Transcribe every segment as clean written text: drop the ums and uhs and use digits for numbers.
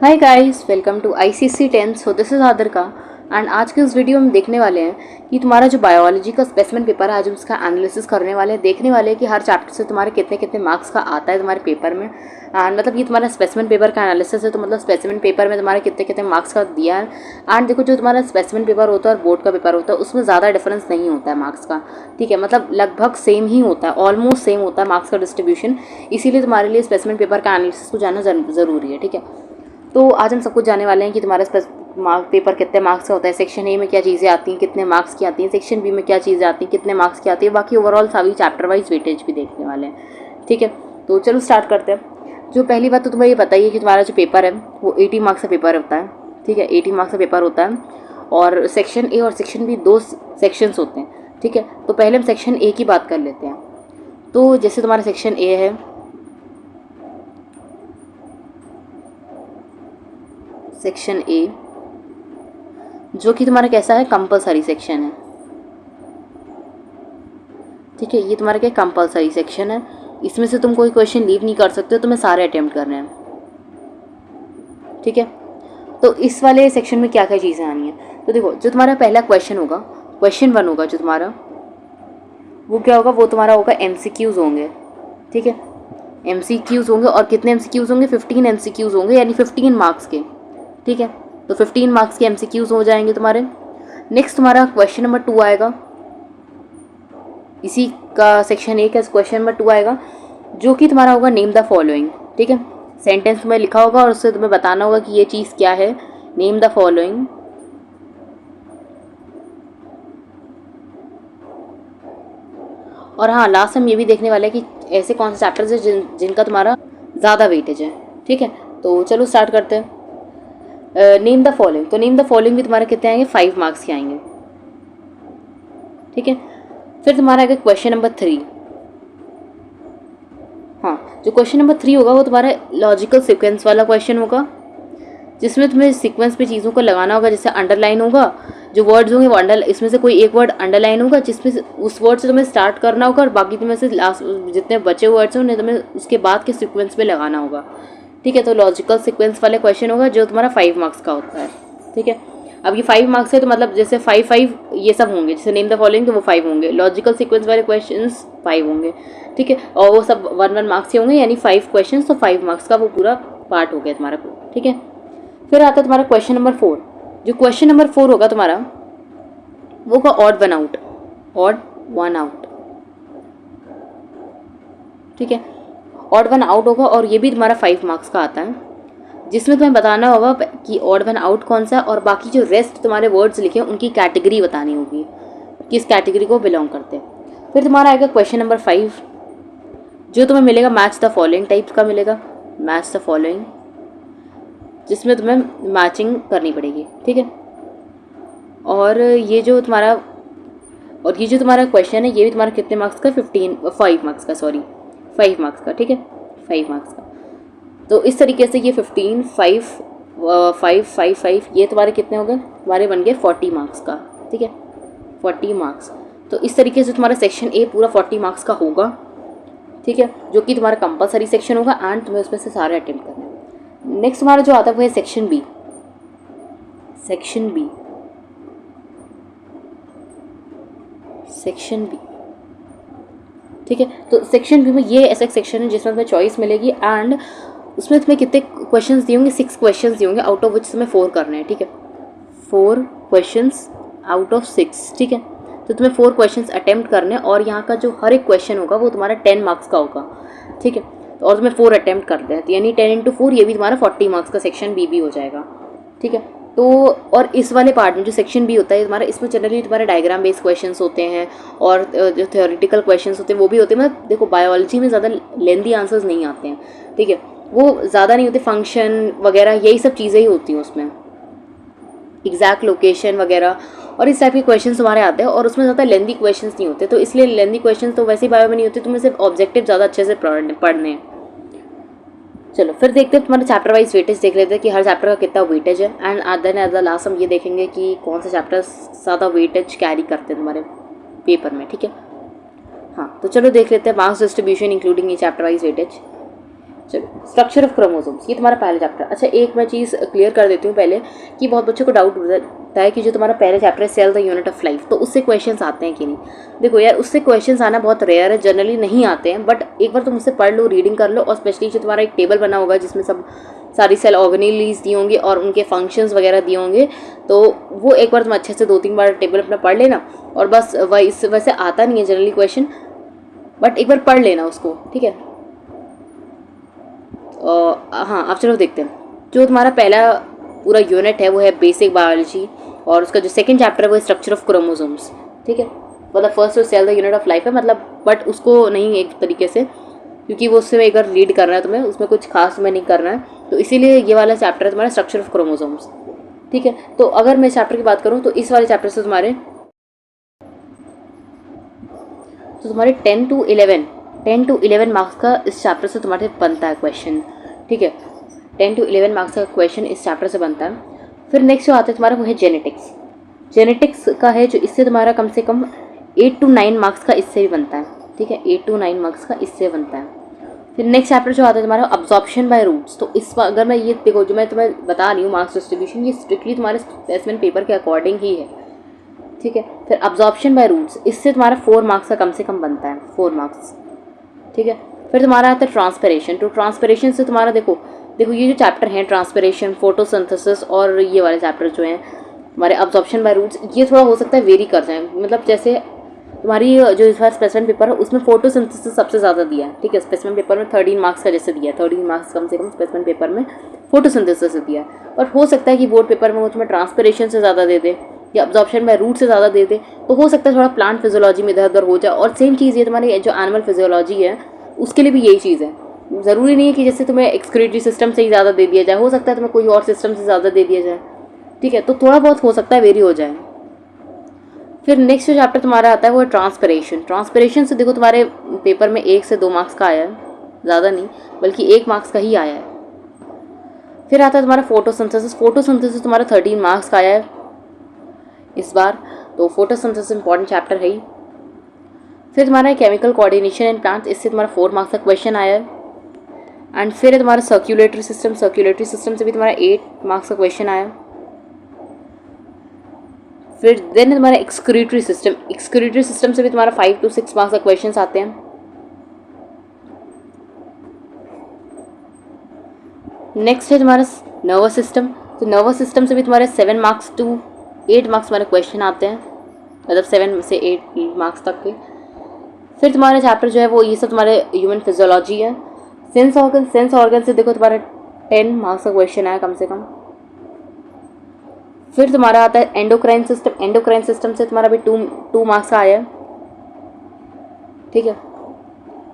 Hi guys, welcome to ICSE 10। So this is आदरका and आज के इस वीडियो में देखने वाले हैं कि तुम्हारा जो बायोलॉजी का स्पेसिमेन पेपर है, आज हम उसका एनालिसिस करने वाले हैं। देखने वाले हैं कि हर चैप्टर से तुम्हारे कितने कितने मार्क्स का आता है तुम्हारे पेपर में। एंड मतलब ये तुम्हारा स्पेसिमेन पेपर का एनालिसिस है, तो मतलब स्पेसिमेन पेपर में तुम्हारे कितने कितने मार्क्स का दिया है। एंड देखो, जो तुम्हारा स्पेसिमेन पेपर होता है और बोर्ड का पेपर होता है, उसमें ज़्यादा डिफरेंस नहीं होता है मार्क्स का। ठीक है, मतलब लगभग सेम ही होता है, ऑलमोस्ट सेम होता है मार्क्स का डिस्ट्रीब्यूशन। इसीलिए तुम्हारे लिए स्पेसिमेन पेपर का एनालिसिस को जानना ज़रूरी है। ठीक है, तो आज हम सब कुछ जानने वाले हैं कि तुम्हारा पेपर कितने मार्क्स का होता है, सेक्शन ए में क्या चीज़ें आती हैं, कितने मार्क्स की आती हैं, सेक्शन बी में क्या चीज़ें आती हैं, कितने मार्क्स की आती है, बाकी ओवरऑल सभी चैप्टर वाइज वेटेज भी देखने वाले हैं। ठीक है, तो चलो स्टार्ट करते हैं। जो पहली बात तो तुम्हें ये बताइए कि तुम्हारा जो पेपर है वो 80 मार्क्स का पेपर होता है। ठीक है, 80 मार्क्स का पेपर होता है और सेक्शन ए और सेक्शन बी दो सेक्शंस होते हैं। ठीक है, तो पहले हम सेक्शन ए की बात कर लेते हैं। तो जैसे तुम्हारा सेक्शन ए है, सेक्शन ए जो कि तुम्हारा कैसा है, कंपलसरी सेक्शन है। ठीक है, ये तुम्हारा क्या कंपलसरी सेक्शन है, इसमें से तुम कोई क्वेश्चन लीव नहीं कर सकते हो, तुम्हें सारे अटेम्प्ट करने हैं। ठीक है, तो इस वाले सेक्शन में क्या क्या चीज़ें आनी है। तो देखो, जो तुम्हारा पहला क्वेश्चन होगा, क्वेश्चन 1 होगा जो तुम्हारा, वो क्या होगा, वो तुम्हारा होगा एमसीक्यूज़ होंगे। ठीक है, एमसीक्यूज़ होंगे और कितने एमसीक्यूज़ होंगे, 15 एमसीक्यूज़ होंगे, यानी 15 मार्क्स के। ठीक है, तो 15 मार्क्स के एमसीक्यूज़ हो जाएंगे तुम्हारे। नेक्स्ट तुम्हारा क्वेश्चन नंबर 2 आएगा, इसी का सेक्शन ए का क्वेश्चन नंबर 2 आएगा, जो कि तुम्हारा होगा नेम द फॉलोइंग। ठीक है, सेंटेंस तुम्हें लिखा होगा और उससे तुम्हें बताना होगा कि ये चीज़ क्या है, नेम द फॉलोइंग। और हाँ, लास्ट हम ये भी देखने वाले हैं कि ऐसे कौन से चैप्टर्स हैं जिनका तुम्हारा ज़्यादा वेटेज है। ठीक है, तो चलो स्टार्ट करते हैं। नेम द फॉलोइंग, तो नेम द फॉलोइंग भी तुम्हारे कितने आएंगे, 5 मार्क्स के आएंगे। ठीक है, फिर तुम्हारा आएगा क्वेश्चन नंबर 3। हाँ, जो क्वेश्चन नंबर 3 होगा वो तुम्हारा लॉजिकल सीक्वेंस वाला क्वेश्चन होगा, जिसमें तुम्हें सीक्वेंस पे चीज़ों को लगाना होगा। जैसे अंडरलाइन होगा, जो वर्ड्स होंगे वो इसमें से कोई एक वर्ड अंडरलाइन होगा, जिसमें उस वर्ड से तुम्हें स्टार्ट करना होगा और बाकी तुम्हें से लास्ट जितने बचे वर्ड्स हैं उन्हें तुम्हें उसके बाद के सीक्वेंस में लगाना होगा। ठीक है, तो लॉजिकल सीक्वेंस वाले क्वेश्चन होगा जो तुम्हारा 5 मार्क्स का होता है। ठीक है, अब ये 5 मार्क्स है, तो मतलब जैसे 5 ये सब होंगे, जैसे नेम द फॉलोइंग तो वो 5 होंगे, लॉजिकल सीक्वेंस वाले क्वेश्चंस 5 होंगे। ठीक है, और वो सब 1 मार्क्स के होंगे, यानी 5 क्वेश्चन, तो 5 मार्क्स का वो पूरा पार्ट हो गया तुम्हारा। ठीक है, फिर आता है तुम्हारा क्वेश्चन नंबर 4। जो क्वेश्चन नंबर 4 होगा तुम्हारा, वो होगा odd one out, odd one out. ठीक है, ऑड वन आउट होगा और ये भी तुम्हारा 5 मार्क्स का आता है, जिसमें तुम्हें बताना होगा कि ऑड वन आउट कौन सा है और बाकी जो रेस्ट तुम्हारे वर्ड्स लिखे हैं उनकी कैटेगरी बतानी होगी, किस कैटेगरी को बिलोंग करते हैं। फिर तुम्हारा आएगा क्वेश्चन नंबर 5, जो तुम्हें मिलेगा मैच द फॉलोइंग टाइप का मिलेगा, मैच द फॉलोइंग, जिसमें तुम्हें मैचिंग करनी पड़ेगी। ठीक है, और ये जो तुम्हारा क्वेश्चन है, ये भी तुम्हारा कितने मार्क्स का, 5 मार्क्स का, सॉरी 5 मार्क्स का। ठीक है, 5 मार्क्स का। तो इस तरीके से ये 15, 5, 5, 5, 5 ये तुम्हारे कितने हो गए, तुम्हारे बन गए 40 मार्क्स का। ठीक है, 40 मार्क्स। तो इस तरीके से तुम्हारा सेक्शन ए पूरा 40 मार्क्स का होगा। ठीक है, जो कि तुम्हारा कंपलसरी सेक्शन होगा एंड तुम्हें उसमें से सारे अटेम्प्ट करने हैं। नेक्स्ट तुम्हारा जो आता है वो है section B. Section B, section B. ठीक है, तो सेक्शन बी में ये ऐसा एक सेक्शन है जिसमें तुम्हें चॉइस मिलेगी एंड उसमें तुम्हें कितने क्वेश्चंस दिए होंगे, 6 क्वेश्चंस दिए होंगे, आउट ऑफ विच तुम्हें 4 करने हैं। ठीक है, 4 क्वेश्चंस आउट ऑफ 6। ठीक है, तो तुम्हें 4 क्वेश्चंस अटेम्प्ट करने हैं और यहाँ का जो हर एक क्वेश्चन होगा वो तुम्हारा 10 मार्क्स का होगा। ठीक है, तो और तुम्हें 4 अटेम्प्ट करते हैं, यानी 10 × 4, ये भी तुम्हारा 40 मार्क्स का सेक्शन बी भी हो जाएगा। ठीक है, तो और इस वाले पार्ट में जो सेक्शन बी होता है तुम्हारा, इसमें जनरली तुम्हारे डायग्राम बेस्ड क्वेश्चंस होते हैं और जो थ्योरेटिकल क्वेश्चंस होते हैं वो भी होते हैं। मतलब देखो, बायोलॉजी में ज़्यादा लेंदी आंसर्स नहीं आते हैं। ठीक है, वो ज़्यादा नहीं होते, फंक्शन वगैरह यही सब चीज़ें ही होती हैं उसमें, एग्जैक्ट लोकेशन वगैरह और इस टाइप के क्वेश्चंस तुम्हारे आते हैं और उसमें ज़्यादा लेंदी क्वेश्चंस नहीं होते। तो इसलिए लेंदी क्वेश्चंस तो वैसे ही बायो में नहीं होते, तुम्हें सिर्फ ऑब्जेक्टिव ज़्यादा अच्छे से पढ़ने हैं। चलो फिर देखते हैं तुम्हारे चैप्टर वाइज वेटेज देख लेते हैं कि हर चैप्टर का कितना वेटेज है and then as the last हम ये देखेंगे कि कौन से चैप्टर्स ज़्यादा वेटेज कैरी करते हैं तुम्हारे पेपर में। ठीक है, हाँ, तो चलो देख लेते हैं मार्क्स डिस्ट्रीब्यूशन इंक्लूडिंग ये चैप्टर वाइज वेटेज। चलो, स्ट्रक्चर ऑफ क्रोमोसोम्स, ये तुम्हारा पहला चैप्टर। अच्छा, एक मैं चीज़ क्लियर कर देती हूँ पहले कि बहुत बच्चों को डाउट होता है कि जो तुम्हारा पहला चैप्टर है cell the unit of life, तो उससे क्वेश्चंस आते हैं कि नहीं। देखो यार, उससे क्वेश्चंस आना बहुत रेयर है, जनरली नहीं आते हैं, बट एक बार तुम उससे पढ़ लो, रीडिंग कर लो, और स्पेशली जो तुम्हारा एक टेबल बना होगा जिसमें सब सारी सेल ऑर्गेनेलीज दी होंगी और उनके फंक्शंस वगैरह दिए होंगे, तो वो एक बार तुम अच्छे से 2-3 बार टेबल अपना पढ़ लेना। और बस वैसे आता नहीं है जनरली क्वेश्चन, बट एक बार पढ़ लेना उसको, ठीक है। हाँ, अब चलो देखते हैं। जो तुम्हारा पहला पूरा यूनिट है वो है बेसिक बायोलॉजी, और उसका जो सेकंड चैप्टर है वो है स्ट्रक्चर ऑफ क्रोमोसोम्स, ठीक है। मतलब फर्स्ट जो cell the unit of life है, मतलब बट उसको नहीं एक तरीके से, क्योंकि वो उससे एक बार रीड करना है तुम्हें, उसमें कुछ खास तुम्हें नहीं करना है, तो इसीलिए ये वाला चैप्टर है तुम्हारा स्ट्रक्चर ऑफ क्रोमोसोम्स, ठीक है। तो अगर मैं चैप्टर की बात करूँ तो इस वाले चैप्टर से तुम्हारे 10 to 11 मार्क्स का इस चैप्टर से तुम्हारे बनता है क्वेश्चन, ठीक है। 10 to 11 मार्क्स का क्वेश्चन इस चैप्टर से बनता है। फिर नेक्स्ट जो आता है तुम्हारा वो है जेनेटिक्स। जेनेटिक्स का है जो इससे तुम्हारा कम से कम 8 to 9 मार्क्स का इससे भी बनता है, ठीक है। 8 to 9 मार्क्स का इससे बनता है। फिर नेक्स्ट चैप्टर जो आता है तुम्हारा अब्जॉर्प्शन बाय रूट्स। तो इस अगर मैं ये देखो, जो मैं तुम्हें बता रही हूँ मार्क्स डिस्ट्रीब्यूशन, ये स्ट्रिक्टली तुम्हारे स्पेसिमेन पेपर के अकॉर्डिंग ही है, ठीक है। फिर अब्जॉर्प्शन बाय रूट्स, इससे तुम्हारा 4 मार्क्स का कम से कम बनता है, 4 मार्क्स, ठीक है। फिर तुम्हारा आता है ट्रांसपिरेशन। तो ट्रांसपिरेशन से तुम्हारा देखो ये जो चैप्टर हैं ट्रांसपिरेशन, फोटोसिंथेसिस, और ये वाले चैप्टर जो हैं हमारे अब्जॉर्प्शन बाय रूट्स, ये थोड़ा हो सकता है वेरी कर जाए। मतलब जैसे तुम्हारी जो इस बार स्पेसिमेन पेपर है उसमें फोटोसिंथेसिस सबसे ज़्यादा दिया है, ठीक है। स्पेसिमेन पेपर में 13 मार्क्स का जैसे दिया है, 13 मार्क्स कम से कम स्पेसिमेन पेपर में फोटोसिंथेसिस से दिया है। और हो सकता है कि बोर्ड पेपर में वो तुम्हें ट्रांसपिरेशन से ज़्यादा दे दे या अब्जॉर्प्शन बाय रूट से ज़्यादा दे दे, तो हो सकता है थोड़ा प्लांट फिजियोलॉजी में इधर उधर हो जाए। और सेम चीज़ ये तुम्हारी जो एनिमल फिजियोलॉजी है उसके लिए भी यही चीज़ है। ज़रूरी नहीं है कि जैसे तुम्हें एक्सक्रीटरी सिस्टम से ही ज़्यादा दे दिया जाए, हो सकता है तुम्हें कोई और सिस्टम से ज़्यादा दे दिया जाए, ठीक है। तो थोड़ा बहुत हो सकता है वेरी हो जाए। फिर नेक्स्ट जो चैप्टर तुम्हारा आता है वो है ट्रांसपिरेशन। ट्रांसपिरेशन से देखो तुम्हारे पेपर में 1 से 2 मार्क्स का आया है, ज़्यादा नहीं बल्कि 1 मार्क्स का ही आया है। फिर आता है तुम्हारा फोटोसिंथेसिस। फोटोसिंथेसिस तुम्हारा 13 मार्क्स का आया है इस बार, तो फोटोसिंथेसिस इंपॉर्टेंट चैप्टर है ही। फिर तुम्हारा केमिकल कोऑर्डिनेशन एंड प्लांट्स, इससे तुम्हारा 4 मार्क्स का क्वेश्चन आया है। एंड फिर है तुम्हारा सर्कुलेटरी सिस्टम। सर्कुलेटरी सिस्टम से भी तुम्हारा 8 मार्क्स का क्वेश्चन आया। फिर देन है तुम्हारा एक्सक्रीटरी सिस्टम। एक्सक्रीटरी सिस्टम से भी तुम्हारा 5 to 6 मार्क्स का क्वेश्चन आते हैं। नेक्स्ट है तुम्हारा नर्वस सिस्टम। तो नर्वस सिस्टम से भी तुम्हारे 7 मार्क्स to 8 मार्क्स तुम्हारे क्वेश्चन आते हैं, मतलब 7 से 8 मार्क्स तक के। फिर तुम्हारा चैप्टर जो है वो ये सब तुम्हारे ह्यूमन फिजियोलॉजी है। सेंस ऑर्गन से देखो तुम्हारा 10 मार्क्स का क्वेश्चन आया कम से कम। फिर तुम्हारा आता है एंडोक्राइन सिस्टम। एंडोक्राइन सिस्टम से तुम्हारा भी 2 मार्क्स का आया है, ठीक है।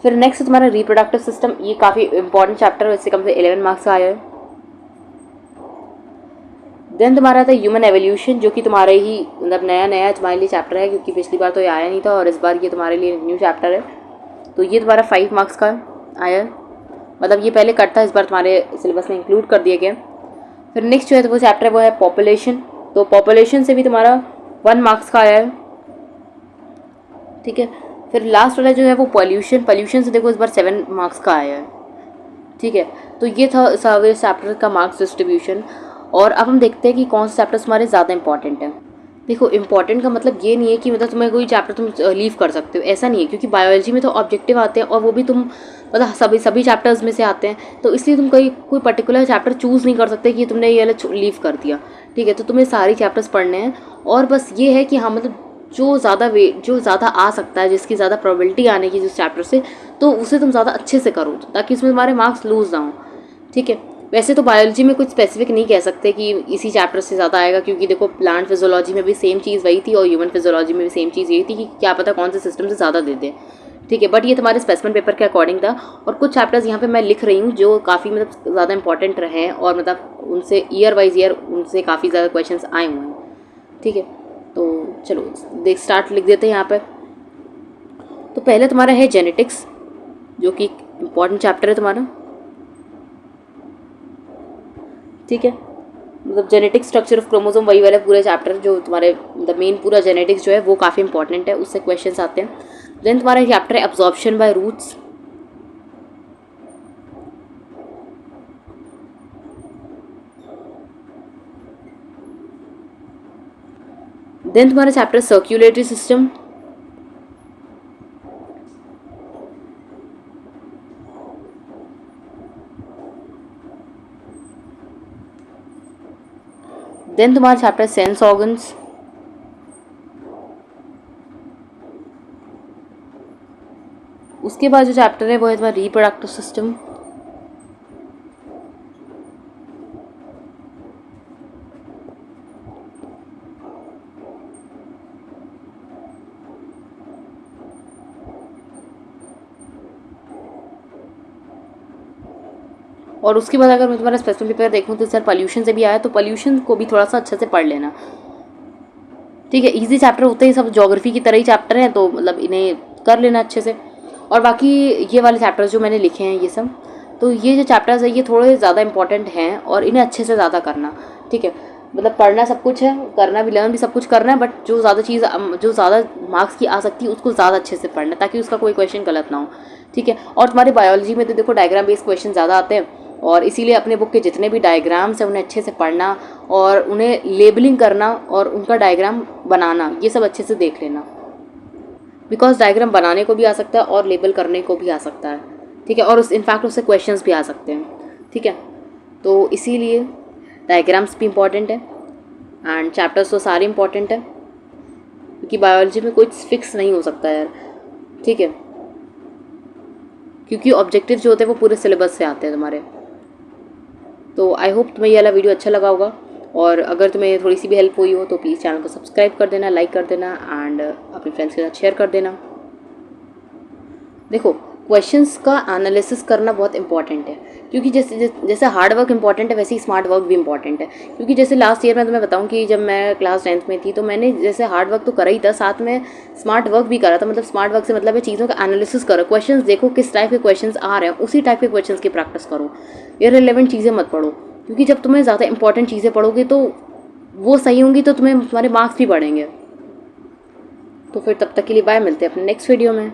फिर नेक्स्ट तुम्हारा रिप्रोडक्टिव सिस्टम, ये काफ़ी इंपॉर्टेंट चैप्टर है, इससे कम से 11 मार्क्स का आया है। देन तुम्हारा आता है ह्यूमन एवोल्यूशन, जो कि तुम्हारे ही मतलब नया तुम्हारे लिए चैप्टर है, क्योंकि पिछली बार तो ये आया नहीं था और इस बार ये तुम्हारे लिए न्यू चैप्टर है। तो ये तुम्हारा 5 मार्क्स का आया है, मतलब ये पहले कट था, इस बार तुम्हारे सिलेबस में इंक्लूड कर दिया गया। फिर नेक्स्ट जो है तो वो चैप्टर है वो है पॉपुलेशन। तो पॉपुलेशन से भी तुम्हारा 1 मार्क्स का आया है, ठीक है। फिर लास्ट वाला जो है वो पॉल्यूशन। पॉल्यूशन से देखो इस बार 7 मार्क्स का आया है, ठीक है। तो ये था इस चैप्टर का मार्क्स डिस्ट्रीब्यूशन। और अब हम देखते हैं कि कौन से चैप्टर्स हमारे ज़्यादा इंपॉर्टेंट हैं। देखो इंपॉर्टेंट का मतलब ये नहीं है कि मतलब तुम्हें कोई चैप्टर तुम लीव कर सकते हो, ऐसा नहीं है, क्योंकि बायोलॉजी में तो ऑब्जेक्टिव आते हैं और वो भी तुम मतलब सभी चैप्टर्स में से आते हैं, तो इसलिए तुम कोई पर्टिकुलर चैप्टर चूज़ नहीं कर सकते कि तुमने ये वाला लीव कर दिया, ठीक है। तो तुम्हें सारी चैप्टर्स पढ़ने हैं, और बस ये है कि हाँ मतलब जो ज़्यादा आ सकता है, जिसकी ज़्यादा प्रोबेबिलिटी आने की जिस चैप्टर से, तो उसे तुम ज़्यादा अच्छे से करो, ताकि उसमें तुम्हारे मार्क्स लूज ना हो, ठीक है। वैसे तो बायोलॉजी में कुछ स्पेसिफिक नहीं कह सकते कि इसी चैप्टर से ज़्यादा आएगा, क्योंकि देखो प्लांट फिजियोलॉजी में भी सेम चीज़ वही थी और ह्यूमन फिजियोलॉजी में भी सेम चीज़ यही थी कि क्या पता कौन से सिस्टम से ज़्यादा दे दें, ठीक है। बट ये तुम्हारे स्पेसिमेन पेपर के अकॉर्डिंग था, और कुछ चैप्टर्स यहाँ पे मैं लिख रही हूँ जो काफ़ी मतलब ज़्यादा इंपॉर्टेंट रहे हैं, और मतलब उनसे ईयर वाइज ईयर उनसे काफ़ी ज़्यादा क्वेश्चन आए हुए हैं, ठीक है। तो चलो स्टार्ट लिख देते हैं यहाँ पर। तो पहले तुम्हारा है जेनेटिक्स, जो कि इम्पॉर्टेंट चैप्टर है तुम्हारा, ठीक है। मतलब जेनेटिक स्ट्रक्चर ऑफ क्रोमोसोम वही वाला पूरा चैप्टर जो तुम्हारे द मेन पूरा जेनेटिक्स जो है वो काफ़ी इंपॉर्टेंट है, उससे क्वेश्चंस आते हैं। देन तुम्हारा चैप्टर है एब्जॉर्प्शन बाय रूट्स, देन तुम्हारा चैप्टर सर्क्यूलेटरी सिस्टम, देन तुम्हारा चैप्टर सेंस ऑर्गन्स, उसके बाद जो चैप्टर है वो है तुम्हारा रिप्रोडक्टिव सिस्टम, और उसके बाद अगर मैं तुम्हारा स्पेसिफिक पेपर देखूँ तो सर पॉल्यूशन से भी आया, तो पॉल्यूशन को भी थोड़ा सा अच्छे से पढ़ लेना, ठीक है। इजी चैप्टर होते हैं, सब ज्योग्राफी की तरह ही चैप्टर हैं, तो मतलब इन्हें कर लेना अच्छे से। और बाकी ये वाले चैप्टर्स जो मैंने लिखे हैं ये सब, तो ये जो चैप्टर्स है ये थोड़े ज़्यादा इंपॉर्टेंट हैं और इन्हें अच्छे से ज़्यादा करना, ठीक है। मतलब पढ़ना सब कुछ है, करना भी, लर्न भी सब कुछ करना है, बट जो ज़्यादा चीज़ जो ज़्यादा मार्क्स की आ सकती है उसको ज़्यादा अच्छे से पढ़ना, ताकि उसका कोई क्वेश्चन गलत ना हो, ठीक है। और तुम्हारी बायोलॉजी में तो देखो डायग्राम बेस्ड क्वेश्चन ज़्यादा आते हैं, और इसीलिए अपने बुक के जितने भी डायग्राम्स हैं उन्हें अच्छे से पढ़ना और उन्हें लेबलिंग करना और उनका डायग्राम बनाना, ये सब अच्छे से देख लेना, बिकॉज डायग्राम बनाने को भी आ सकता है और लेबल करने को भी आ सकता है, ठीक है। और उस इनफैक्ट उससे क्वेश्चंस भी आ सकते हैं, ठीक है। तो इसीलिए डायग्राम्स भी इम्पॉर्टेंट है एंड चैप्टर्स तो सारे इम्पॉर्टेंट है, क्योंकि बायोलॉजी में कुछ फिक्स नहीं हो सकता यार, ठीक है, क्योंकि ऑब्जेक्टिव जो होते हैं वो पूरे सिलेबस से आते हैं तुम्हारे। तो आई होप तुम्हें ये वाला वीडियो अच्छा लगा होगा, और अगर तुम्हें थोड़ी सी भी हेल्प हुई हो तो प्लीज़ चैनल को सब्सक्राइब कर देना, लाइक कर देना एंड अपने फ्रेंड्स के साथ शेयर कर देना। देखो क्वेश्चंस का एनालिसिस करना बहुत इंपॉर्टेंट है, क्योंकि जैसे हार्ड वर्क इंपॉर्टेंट है वैसे ही स्मार्ट वर्क भी इंपॉर्टेंट है। क्योंकि जैसे लास्ट ईयर में तुम्हें बताऊं कि जब मैं क्लास 10th में थी तो मैंने जैसे हार्ड वर्क तो करा ही था, साथ में स्मार्ट वर्क भी करा था। मतलब स्मार्ट वर्क से मतलब है चीज़ों का एनालिसिस करो, क्वेश्चंस देखो किस टाइप के क्वेश्चंस आ रहे हैं, उसी टाइप के क्वेश्चंस की प्रैक्टिस करो, इररिलेवेंट चीज़ें मत पढ़ो, क्योंकि जब तुम्हें ज़्यादा इंपॉर्टेंट चीज़ें पढ़ोगे तो वो सही होंगी तो तुम्हारे मार्क्स भी बढ़ेंगे। तो फिर तब तक के लिए बाय, मिलते हैं अपने नेक्स्ट वीडियो में।